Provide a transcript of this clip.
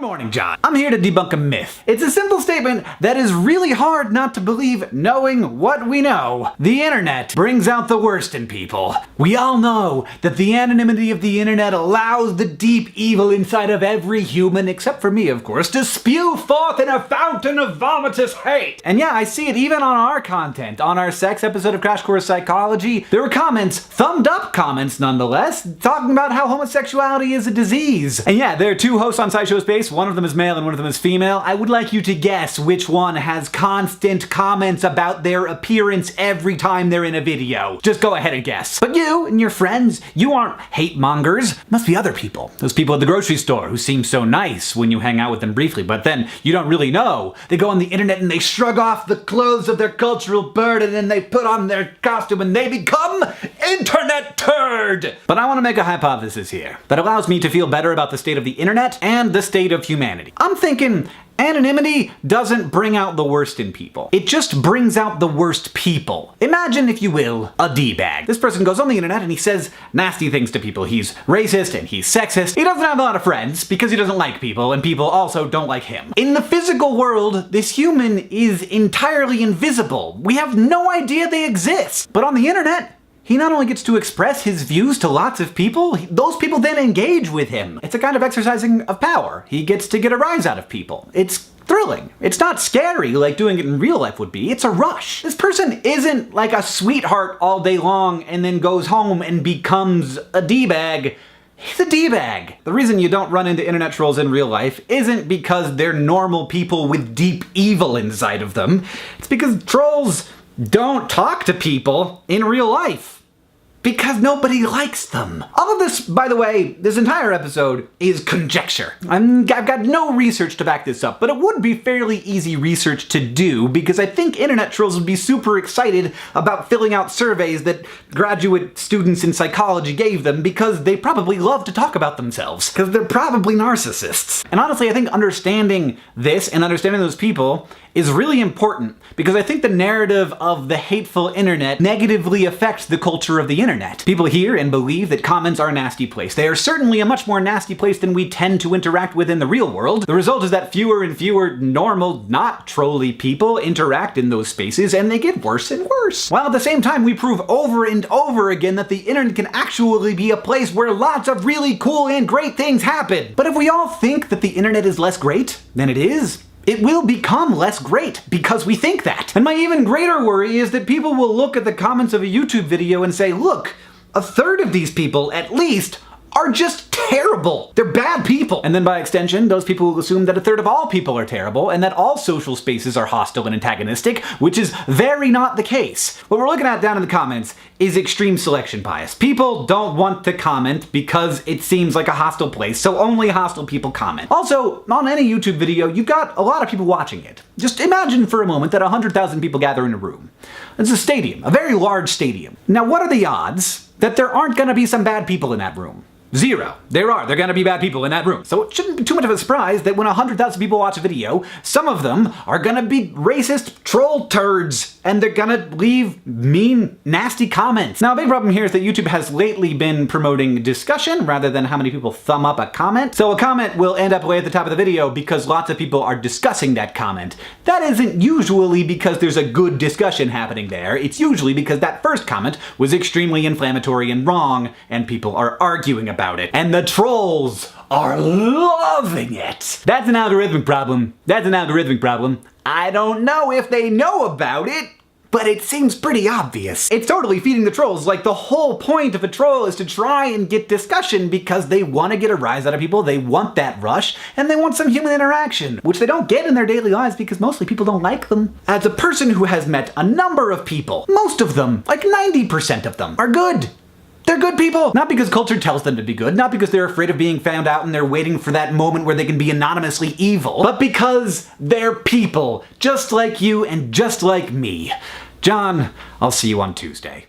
Good morning, John. I'm here to debunk a myth. It's a simple statement that is really hard not to believe knowing what we know. The internet brings out the worst in people. We all know that the anonymity of the internet allows the deep evil inside of every human, except for me, of course, to spew forth in a fountain of vomitous hate. And yeah, I see it even on our content. On our sex episode of Crash Course Psychology, there were comments, thumbed up comments nonetheless, talking about how homosexuality is a disease. And yeah, there are two hosts on SciShow Space. One of them is male and one of them is female. I would like you to guess which one has constant comments about their appearance every time they're in a video. Just go ahead and guess. But you and your friends, you aren't hate mongers. Must be other people. Those people at the grocery store who seem so nice when you hang out with them briefly, but then you don't really know. They go on the internet and they shrug off the clothes of their cultural burden and they put on their costume and they become internet turd. But I want to make a hypothesis here that allows me to feel better about the state of the internet and the state of humanity. I'm thinking anonymity doesn't bring out the worst in people. It just brings out the worst people. Imagine, if you will, a D-bag. This person goes on the internet and he says nasty things to people. He's racist and he's sexist. He doesn't have a lot of friends because he doesn't like people, and people also don't like him. In the physical world, this human is entirely invisible. We have no idea they exist. But on the internet, he not only gets to express his views to lots of people, those people then engage with him. It's a kind of exercising of power. He gets to get a rise out of people. It's thrilling. It's not scary like doing it in real life would be. It's a rush. This person isn't like a sweetheart all day long and then goes home and becomes a D-bag. He's a D-bag. The reason you don't run into internet trolls in real life isn't because they're normal people with deep evil inside of them. It's because trolls don't talk to people in real life. Because nobody likes them. All of this, by the way, this entire episode is conjecture. I've got no research to back this up, but it would be fairly easy research to do because I think internet trolls would be super excited about filling out surveys that graduate students in psychology gave them because they probably love to talk about themselves, because they're probably narcissists. And honestly, I think understanding this and understanding those people is really important because I think the narrative of the hateful internet negatively affects the culture of the internet. People hear and believe that comments are a nasty place. They are certainly a much more nasty place than we tend to interact with in the real world. The result is that fewer and fewer normal, not trolly people interact in those spaces, and they get worse and worse. While at the same time we prove over and over again that the internet can actually be a place where lots of really cool and great things happen. But if we all think that the internet is less great than it is, it will become less great because we think that. And my even greater worry is that people will look at the comments of a YouTube video and say, look, a third of these people, at least, are just terrible. They're bad people. And then by extension, those people will assume that a third of all people are terrible and that all social spaces are hostile and antagonistic, which is very not the case. What we're looking at down in the comments is extreme selection bias. People don't want to comment because it seems like a hostile place, so only hostile people comment. Also, on any YouTube video, you've got a lot of people watching it. Just imagine for a moment that 100,000 people gather in a room. It's a stadium, a very large stadium. Now, what are the odds that there aren't gonna be some bad people in that room? Zero. They're gonna be bad people in that room. So it shouldn't be too much of a surprise that when 100,000 people watch a video, some of them are gonna be racist troll turds, and they're gonna leave mean, nasty comments. Now, a big problem here is that YouTube has lately been promoting discussion rather than how many people thumb up a comment. So a comment will end up way at the top of the video because lots of people are discussing that comment. That isn't usually because there's a good discussion happening there. It's usually because that first comment was extremely inflammatory and wrong, and people are arguing about it. And the trolls are loving it. That's an algorithmic problem. That's an algorithmic problem. I don't know if they know about it, but it seems pretty obvious. It's totally feeding the trolls. Like, the whole point of a troll is to try and get discussion because they want to get a rise out of people, they want that rush, and they want some human interaction, which they don't get in their daily lives because mostly people don't like them. As a person who has met a number of people, most of them, like 90% of them, are good. They're good people! Not because culture tells them to be good, not because they're afraid of being found out and they're waiting for that moment where they can be anonymously evil, but because they're people, just like you and just like me. John, I'll see you on Tuesday.